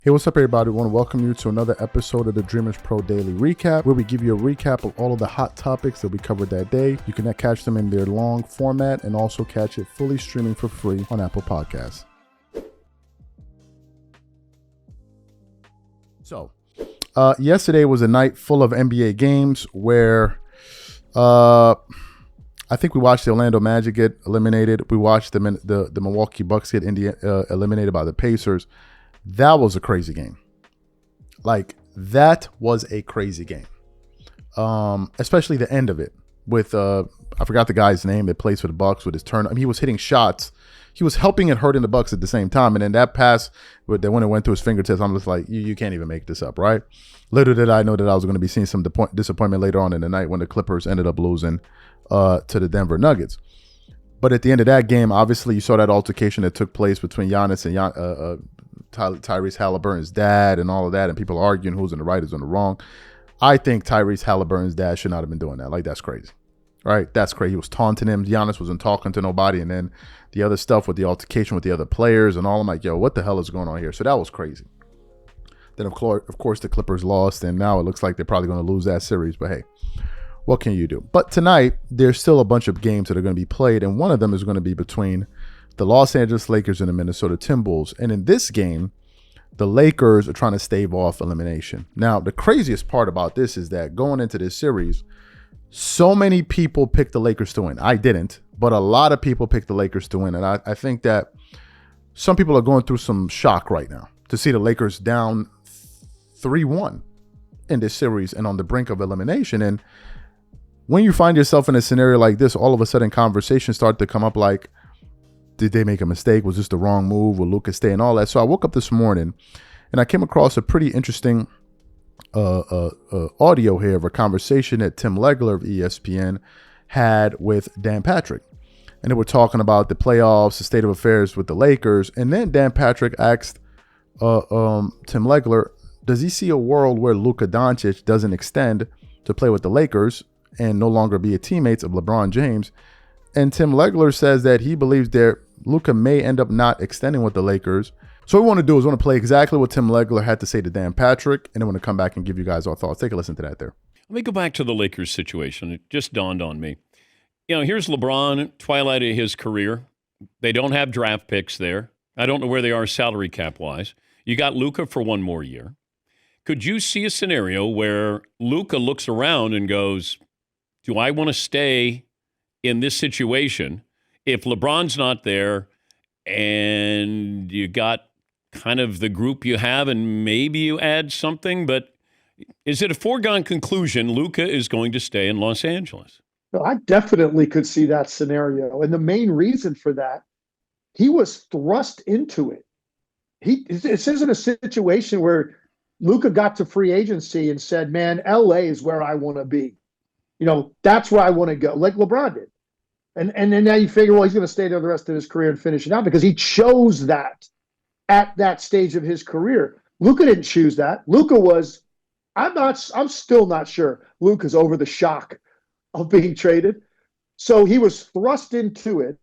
Hey, what's up, everybody? I want to welcome you to another episode of the Dreamers Pro Daily Recap, where we give you a recap of all of the hot topics that we covered that day. You can catch them in their long format and also catch it fully streaming for free on Apple Podcasts. So, yesterday was a night full of NBA games where I think we watched the Orlando Magic get eliminated. We watched the Milwaukee Bucks get eliminated by the Pacers. That was a crazy game. That was a crazy game. Especially the end of it with, I forgot the guy's name that plays for the Bucks with his turn. I mean, he was hitting shots. He was helping and hurting the Bucks at the same time. And then that pass, when it went through his fingertips, I'm just like, you can't even make this up, right? Little did I know that I was going to be seeing some disappointment later on in the night when the Clippers ended up losing to the Denver Nuggets. But at the end of that game, obviously, you saw that altercation that took place between Giannis and Tyrese Halliburton's dad and all of that, and people arguing who's in the right, who's in the wrong. I think Tyrese Halliburton's dad should not have been doing that. That's crazy. Right? That's crazy. He was taunting him. Giannis wasn't talking to nobody. And then the other stuff with the altercation with the other players and all, I'm like, yo, what the hell is going on here? So that was crazy. Then, of course, the Clippers lost, and now it looks like they're probably going to lose that series. But hey, what can you do? But tonight, there's still a bunch of games that are going to be played, and one of them is going to be between the Los Angeles Lakers and the Minnesota Timberwolves. And in this game, the Lakers are trying to stave off elimination. Now, the craziest part about this is that going into this series, so many people picked the Lakers to win. I didn't, but a lot of people picked the Lakers to win. And I think that some people are going through some shock right now to see the Lakers down 3-1 in this series and on the brink of elimination. And when you find yourself in a scenario like this, all of a sudden conversations start to come up like, did they make a mistake? Was this the wrong move? Will Luka stay and all that? So I woke up this morning and I came across a pretty interesting audio here of a conversation that Tim Legler of ESPN had with Dan Patrick. And they were talking about the playoffs, the state of affairs with the Lakers. And then Dan Patrick asked Tim Legler, does he see a world where Luka Doncic doesn't extend to play with the Lakers and no longer be a teammate of LeBron James? And Tim Legler says that he believes that Luka may end up not extending with the Lakers. So what we want to do is want to play exactly what Tim Legler had to say to Dan Patrick, and then we're going to come back and give you guys our thoughts. Take a listen to that there. Let me go back to the Lakers situation. It just dawned on me. Here's LeBron, twilight of his career. They don't have draft picks there. I don't know where they are salary cap-wise. You got Luka for one more year. Could you see a scenario where Luka looks around and goes, do I want to stay in this situation if LeBron's not there and you got kind of the group you have and maybe you add something, but is it a foregone conclusion Luka is going to stay in Los Angeles? No, I definitely could see that scenario. And the main reason for that, he was thrust into it. This isn't a situation where Luka got to free agency and said, man, LA is where I want to be. That's where I want to go, like LeBron did. And then now you figure, well, he's going to stay there the rest of his career and finish it out because he chose that at that stage of his career. Luka didn't choose that. Luka was, I'm still not sure Luka's over the shock of being traded. So he was thrust into it,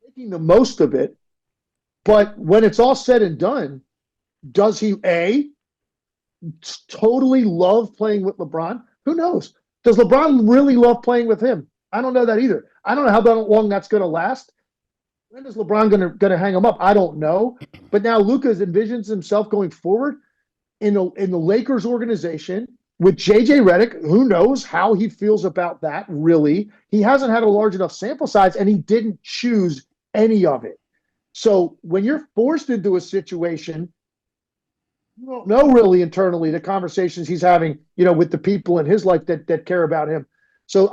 making the most of it. But when it's all said and done, does he, totally love playing with LeBron? Who knows? Does LeBron really love playing with him? I don't know that either. I don't know how long that's going to last. When is LeBron going to hang him up? I don't know. But now Luka envisions himself going forward in the Lakers organization with JJ Redick. Who knows how he feels about that, really. He hasn't had a large enough sample size, and he didn't choose any of it. So when you're forced into a situation, you don't know really internally the conversations he's having, with the people in his life that care about him. So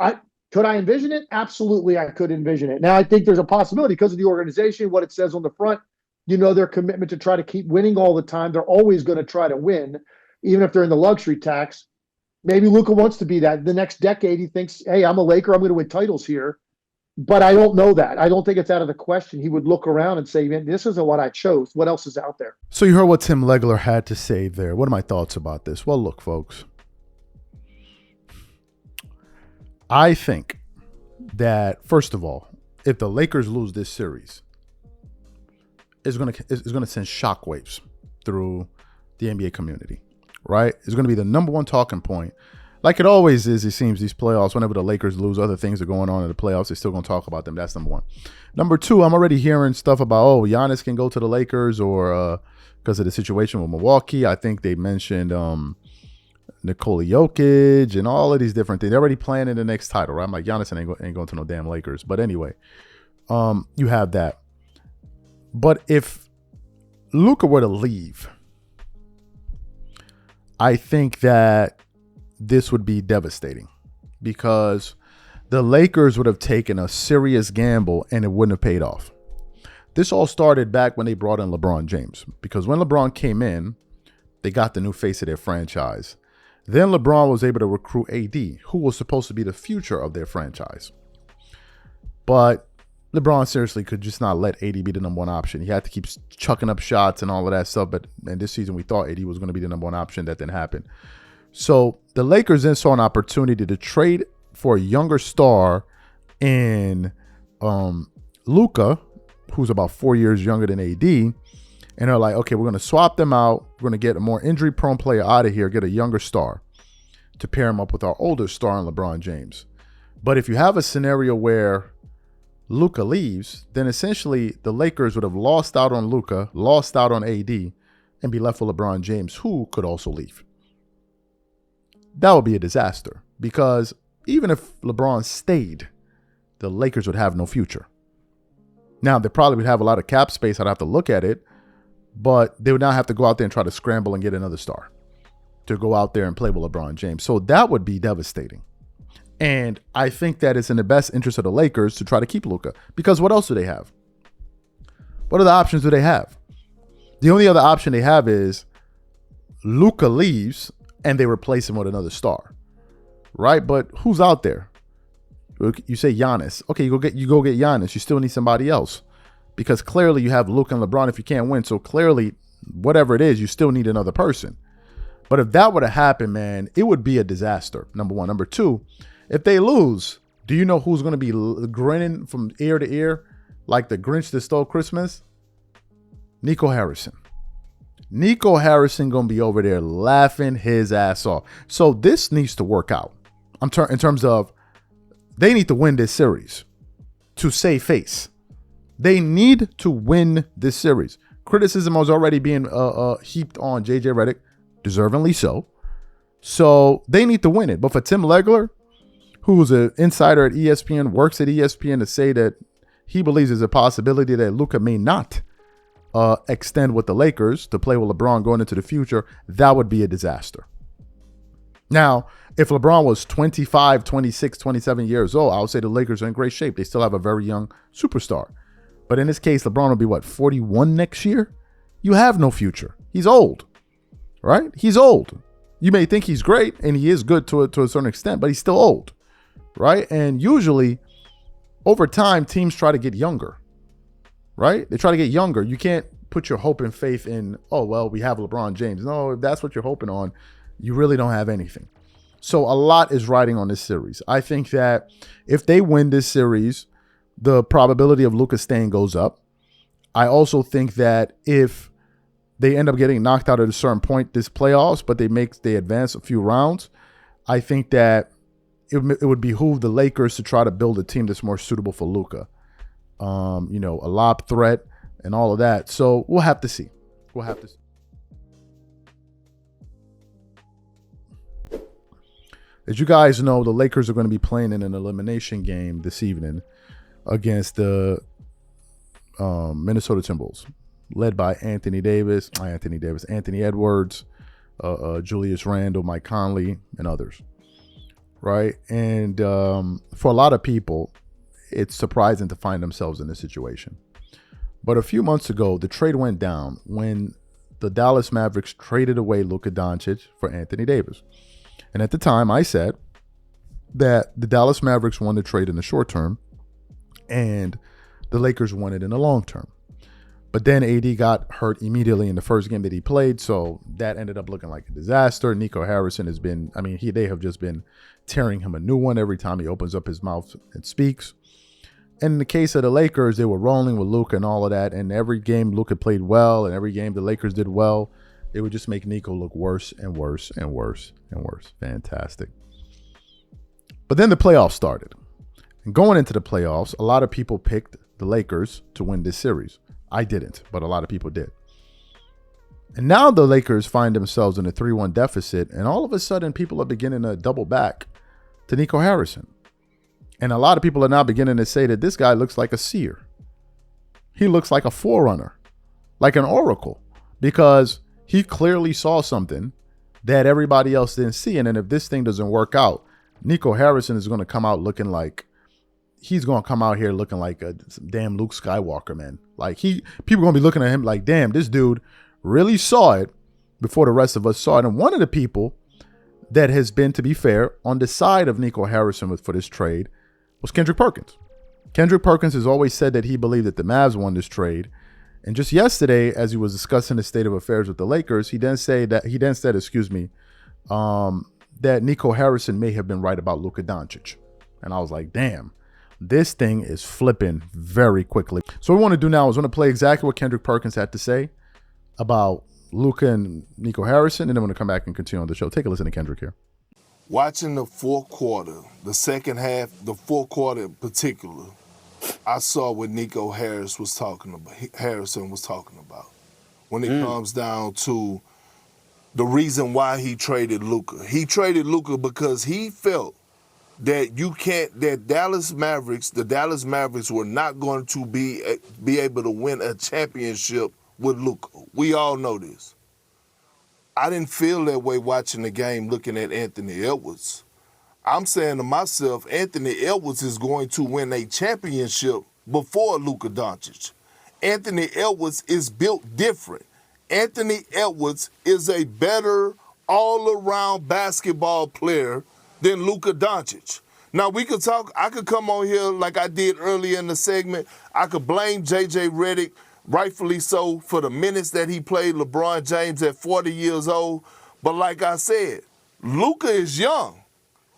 could I envision it? Absolutely, I could envision it. Now, I think there's a possibility because of the organization, what it says on the front, their commitment to try to keep winning all the time. They're always going to try to win, even if they're in the luxury tax. Maybe Luka wants to be that. The next decade, he thinks, hey, I'm a Laker. I'm going to win titles here. But I don't know that. I don't think it's out of the question. He would look around and say, man, this isn't what I chose. What else is out there? So you heard what Tim Legler had to say there. What are my thoughts about this? Well, look, folks. I think that, first of all, if the Lakers lose this series, it's gonna send shockwaves through the NBA community, right? It's going to be the number one talking point. Like it always is, it seems, these playoffs, whenever the Lakers lose, other things are going on in the playoffs, they're still going to talk about them. That's number one. Number two, I'm already hearing stuff about, Giannis can go to the Lakers or because of the situation with Milwaukee. I think they mentioned Nikola Jokic and all of these different things. They're already planning the next title, right? I'm like, Giannis ain't going to no damn Lakers. But anyway, you have that. But if Luka were to leave, I think that this would be devastating because the Lakers would have taken a serious gamble and it wouldn't have paid off. This all started back when they brought in LeBron James, because when LeBron came in, they got the new face of their franchise. Then LeBron was able to recruit AD, who was supposed to be the future of their franchise. But LeBron seriously could just not let AD be the number one option. He had to keep chucking up shots and all of that stuff. But in this season, we thought AD was going to be the number one option. That didn't happen. So the Lakers then saw an opportunity to trade for a younger star in Luka, who's about 4 years younger than AD. And they're like, okay, we're going to swap them out. We're going to get a more injury-prone player out of here, get a younger star to pair him up with our older star in LeBron James. But if you have a scenario where Luka leaves, then essentially the Lakers would have lost out on Luka, lost out on AD, and be left with LeBron James, who could also leave. That would be a disaster because even if LeBron stayed, the Lakers would have no future. Now, they probably would have a lot of cap space. I'd have to look at it, but they would not have to go out there and try to scramble and get another star to go out there and play with LeBron James. So that would be devastating. And I think that it's in the best interest of the Lakers to try to keep Luka, because what else do they have? What other options do they have? The only other option they have is Luka leaves and they replace him with another star, right? But who's out there? You say Giannis. Okay, you go get Giannis. You still need somebody else because clearly you have Luka and LeBron if you can't win. So clearly, whatever it is, you still need another person. But if that were to happen, man, it would be a disaster, number one. Number two, if they lose, do you know who's going to be grinning from ear to ear like the Grinch that stole Christmas? Nico Harrison. Nico Harrison going to be over there laughing his ass off. So this needs to work out in terms of they need to win this series to save face. They need to win this series. Criticism was already being heaped on JJ Redick, deservingly so. So they need to win it. But for Tim Legler, who's an insider at ESPN, works at ESPN, to say that he believes there's a possibility that Luka may not extend with the Lakers to play with LeBron going into the future, that would be a disaster. Now, if LeBron was 25, 26, 27 years old, I would say the Lakers are in great shape. They still have a very young superstar. But in this case, LeBron will be, 41 next year? You have no future. He's old, right? He's old. You may think he's great, and he is good to a certain extent, but he's still old, right? And usually, over time, teams try to get younger, right? They try to get younger. You can't put your hope and faith in, we have LeBron James. No, if that's what you're hoping on, you really don't have anything. So a lot is riding on this series. I think that if they win this series, the probability of Luka staying goes up. I also think that if they end up getting knocked out at a certain point this playoffs, but they advance a few rounds, I think that it would behoove the Lakers to try to build a team that's more suitable for Luka. A lob threat and all of that. So we'll have to see. As you guys know, the Lakers are going to be playing in an elimination game this evening against the Minnesota Timberwolves, led by Anthony Edwards, Julius Randle, Mike Conley, and others. Right? And for a lot of people, it's surprising to find themselves in this situation. But a few months ago, the trade went down when the Dallas Mavericks traded away Luka Doncic for Anthony Davis. And at the time, I said that the Dallas Mavericks won the trade in the short term and the Lakers won it in the long term. But then AD got hurt immediately in the first game that he played, so that ended up looking like a disaster. Nico Harrison has been, they have just been tearing him a new one every time he opens up his mouth and speaks. And in the case of the Lakers, they were rolling with Luka and all of that, and every game Luka played well, and every game the Lakers did well. it would just make Nico look worse and worse and worse and worse. Fantastic. But then the playoffs started. And going into the playoffs, a lot of people picked the Lakers to win this series. I didn't, but a lot of people did. And now the Lakers find themselves in a 3-1 deficit, and all of a sudden people are beginning to double back to Nico Harrison. And a lot of people are now beginning to say that this guy looks like a seer. He looks like a forerunner, like an oracle, because he clearly saw something that everybody else didn't see. And then if this thing doesn't work out, Nico Harrison is going to come out looking like, he's going to come out here looking like a damn Luke Skywalker, man. Like people are going to be looking at him like, damn, this dude really saw it before the rest of us saw it. And one of the people that has been, to be fair, on the side of Nico Harrison for this trade was Kendrick Perkins. Kendrick Perkins has always said that he believed that the Mavs won this trade. And just yesterday, as he was discussing the state of affairs with the Lakers, he then said, that Nico Harrison may have been right about Luka Doncic. And I was like, damn, this thing is flipping very quickly. So what we want to do now is we want to play exactly what Kendrick Perkins had to say about Luka and Nico Harrison, and then I'm going to come back and continue on the show. Take a listen to Kendrick here. Watching the fourth quarter, the second half, the fourth quarter in particular, I saw what Nico Harrison was talking about. When it comes down to the reason why he traded Luka. He traded Luka because he felt that the Dallas Mavericks were not going to be able to win a championship with Luka. We all know this. I didn't feel that way watching the game looking at Anthony Edwards. I'm saying to myself, Anthony Edwards is going to win a championship before Luka Doncic. Anthony Edwards is built different. Anthony Edwards is a better all-around basketball player than Luka Doncic. Now, I could come on here like I did earlier in the segment. I could blame J.J. Redick, rightfully so, for the minutes that he played LeBron James at 40 years old. But like I said, Luka is young.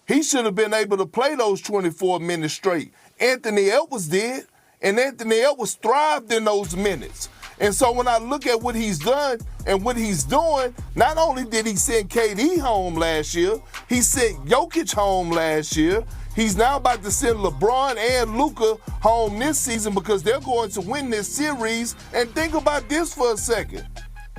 He should have been able to play those 24 minutes straight. Anthony Edwards did, and Anthony Edwards thrived in those minutes. And so when I look at what he's done and what he's doing, not only did he send KD home last year, he sent Jokic home last year. He's now about to send LeBron and Luka home this season because they're going to win this series. And think about this for a second.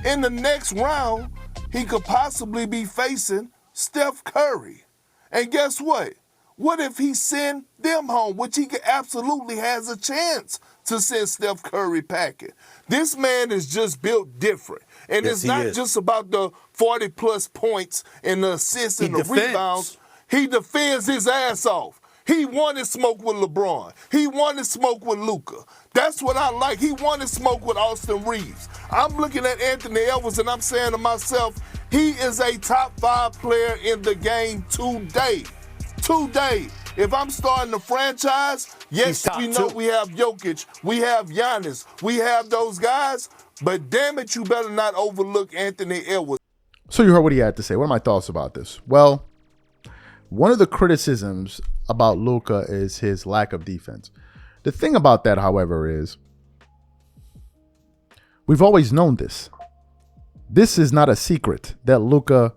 In the next round, he could possibly be facing Steph Curry. And guess what? What if he send them home, which he absolutely has a chance to send Steph Curry packing. This man is just built different. And it's not just about the 40-plus points and the assists and the rebounds. He defends his ass off. He wanted smoke with LeBron. He wanted smoke with Luka. That's what I like. He wanted smoke with Austin Reeves. I'm looking at Anthony Edwards and I'm saying to myself, he is a top 5 player in the game today. Today. If I'm starting the franchise, yes, we know we have Jokic, we have Giannis, we have those guys, but damn it, you better not overlook Anthony Edwards. So you heard what he had to say. What are my thoughts about this? Well, one of the criticisms about Luka is his lack of defense. The thing about that, however, is we've always known this. This is not a secret that Luka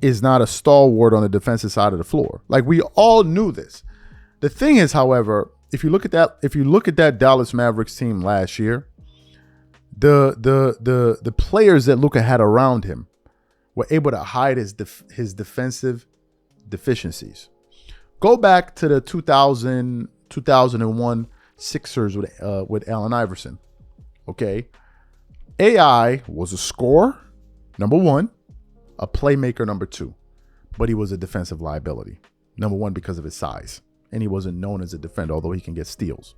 is not a stalwart on the defensive side of the floor. Like, we all knew this. The thing is, however, if you look at that Dallas Mavericks team last year, the players that Luka had around him were able to hide his defensive deficiencies. Go back to the 2001 Sixers with Allen Iverson. Okay, AI was a scorer, number one, a playmaker, number two, but he was a defensive liability. Number one, because of his size, and he wasn't known as a defender, although he can get steals.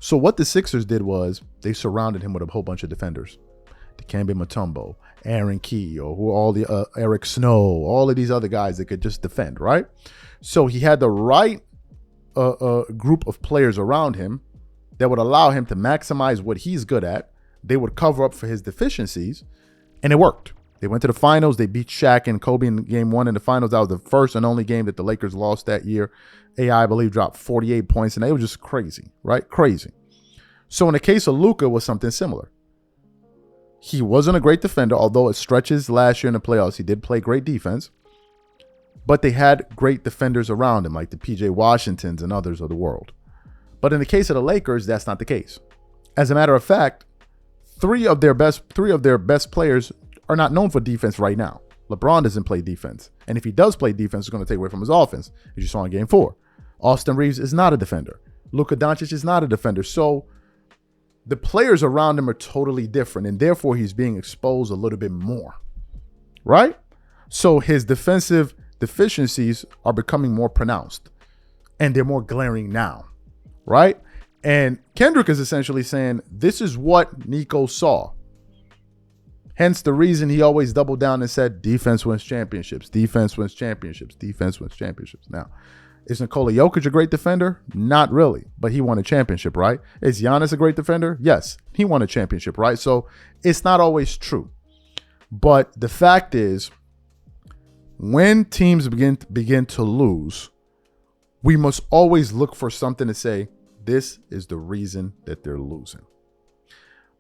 So what the Sixers did was they surrounded him with a whole bunch of defenders. Dikembe Mutombo, Aaron Key, or all the Eric Snow, all of these other guys that could just defend, right? So he had the right group of players around him that would allow him to maximize what he's good at. They would cover up for his deficiencies, and it worked. They went to the finals. They beat Shaq and Kobe in game one in the finals. That was the first and only game that the Lakers lost that year. AI, I believe, dropped 48 points, and it was just crazy, right? Crazy. So in the case of Luka, it was something similar. He wasn't a great defender, although at stretches last year in the playoffs, he did play great defense. But they had great defenders around him, like the PJ Washingtons and others of the world. But in the case of the Lakers, that's not the case. As a matter of fact, three of their best players are not known for defense right now. LeBron doesn't play defense. And if he does play defense, it's going to take away from his offense, as you saw in Game 4. Austin Reeves is not a defender. Luka Doncic is not a defender. So the players around him are totally different, and therefore he's being exposed a little bit more, right? So his defensive deficiencies are becoming more pronounced, and they're more glaring now, right? And Kendrick is essentially saying, this is what Nico saw. Hence the reason he always doubled down and said, defense wins championships, defense wins championships, defense wins championships. Now, is Nikola Jokic a great defender? Not really, but he won a championship, right? Is Giannis a great defender? Yes, he won a championship, right? So it's not always true. But the fact is, when teams begin to lose, we must always look for something to say, this is the reason that they're losing.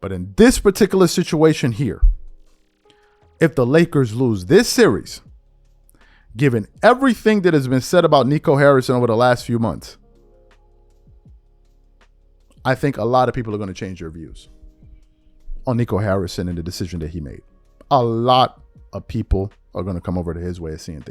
But in this particular situation here, if the Lakers lose this series, given everything that has been said about Nico Harrison over the last few months, I think a lot of people are going to change their views on Nico Harrison and the decision that he made. A lot of people are going to come over to his way of seeing things.